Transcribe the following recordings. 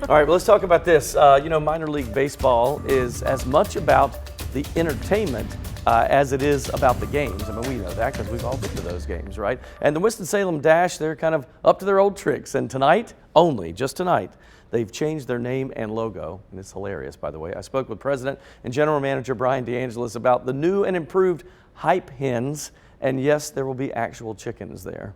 All right, well, let's talk about this. Minor league baseball is as much about the entertainment as it is about the games. I mean, we know that because we've all been to those games, right? And the Winston-Salem Dash, they're kind of up to their old tricks. And tonight, just tonight, they've changed their name and logo, and it's hilarious, by the way. I spoke with President and General Manager Brian DeAngelis about the new and improved Hype Hens, and yes, there will be actual chickens there.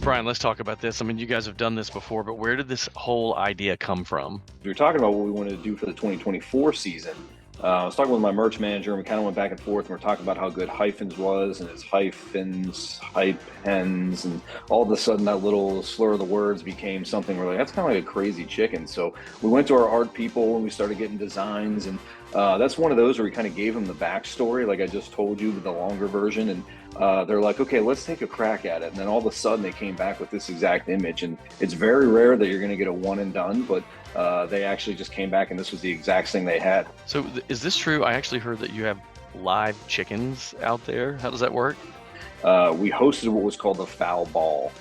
Brian, let's talk about this. I mean, you guys have done this before, but where did this whole idea come from? We were talking about what we wanted to do for the 2024 season. I was talking with my merch manager, and we kind of went back and forth, and we're talking about how good Hyphens was, and it's Hyphens, Hype Hens, and all of a sudden that little slur of the words became something where that's kind of like a crazy chicken. So we went to our art people, and we started getting designs, and that's one of those where we kind of gave them the backstory, like I just told you, with the longer version, and they're like, okay, let's take a crack at it. And then all of a sudden they came back with this exact image, and it's very rare that you're going to get a one and done, but they actually just came back and this was the exact thing they had. So is this true? I actually heard that you have live chickens out there. How does that work? We hosted what was called the Foul Ball.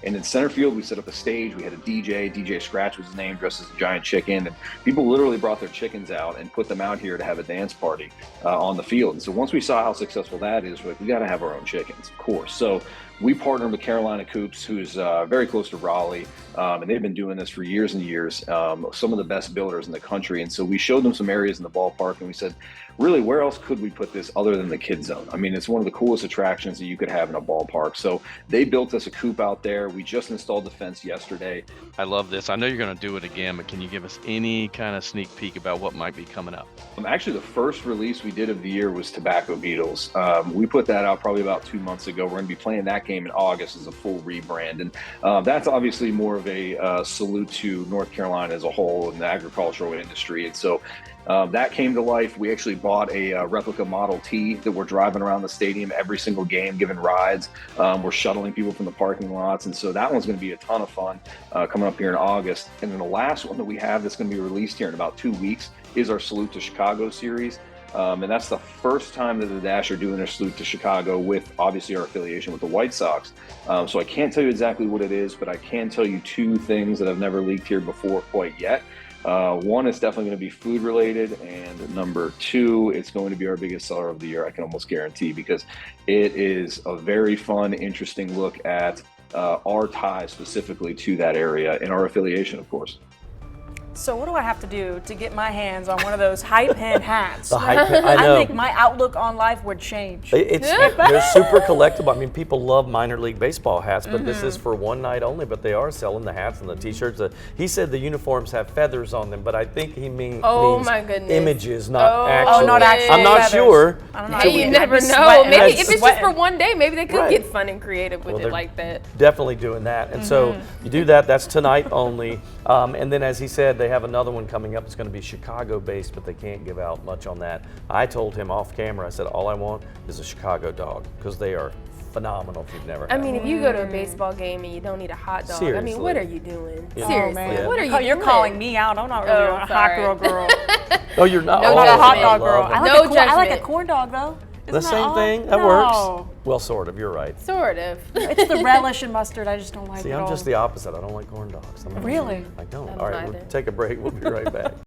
And in center field, we set up a stage. We had a DJ Scratch was his name, dressed as a giant chicken. And people literally brought their chickens out and put them out here to have a dance party on the field. And so once we saw how successful that is, we're like, we got to have our own chickens, of course. So we partnered with Carolina Coops, who's very close to Raleigh. And they've been doing this for years and years, some of the best builders in the country. And so we showed them some areas in the ballpark, and we said, really, where else could we put this other than the kid zone? I mean, it's one of the coolest attractions that you could have in a ballpark. So they built us a coop out there. We just installed the fence yesterday. I love this. I know you're going to do it again, but can you give us any kind of sneak peek about what might be coming up? Actually, the first release we did of the year was Tobacco Beetles. We put that out probably about 2 months ago. We're going to be playing that game in August as a full rebrand. And that's obviously more of a salute to North Carolina as a whole and the agricultural industry. And so that came to life. We actually bought a replica Model T that we're driving around the stadium every single game, giving rides. We're shuttling people from the parking lots. And so that one's going to be a ton of fun coming up here in August. And then the last one that we have that's going to be released here in about 2 weeks is our Salute to Chicago series. And that's the first time that the Dash are doing their Salute to Chicago with obviously our affiliation with the White Sox. So I can't tell you exactly what it is, but I can tell you two things that I've never leaked here before quite yet. One is definitely going to be food related, and number two, it's going to be our biggest seller of the year, I can almost guarantee, because it is a very fun, interesting look at our ties specifically to that area and our affiliation, of course. So what do I have to do to get my hands on one of those Hype Hen hats? The Hype Hen, I know. I think my outlook on life would change. They're super collectible. I mean, people love minor league baseball hats, but this is for one night only, but they are selling the hats and the t-shirts. He said the uniforms have feathers on them, but I think he means images, not actual. Oh, not actual I'm not feathers. sure. I don't know. Hey, you never know. Maybe if it's just for one day, maybe they could get fun and creative with it like that. Definitely doing that. And so you do that. That's tonight only. And then, as he said, they have another one coming up. It's going to be Chicago-based, but they can't give out much on that. I told him off camera, I said, all I want is a Chicago dog, because they are phenomenal if you've never had I mean, one. if you go to a baseball game and you don't need a hot dog, I mean, what are you doing? Yeah. Seriously, man. what are you doing? You're calling me out. I'm not really a hot girl. Oh, you're not? No I'm not a hot dog girl. I I like a corn dog, though. The Isn't same odd? thing? That No. works. Well, sort of. You're right. Sort of. It's the relish and mustard I just don't like See, at I'm all. just the opposite. I don't like corn dogs. Really? I don't. I don't All right, either. we'll take a break. We'll be right back.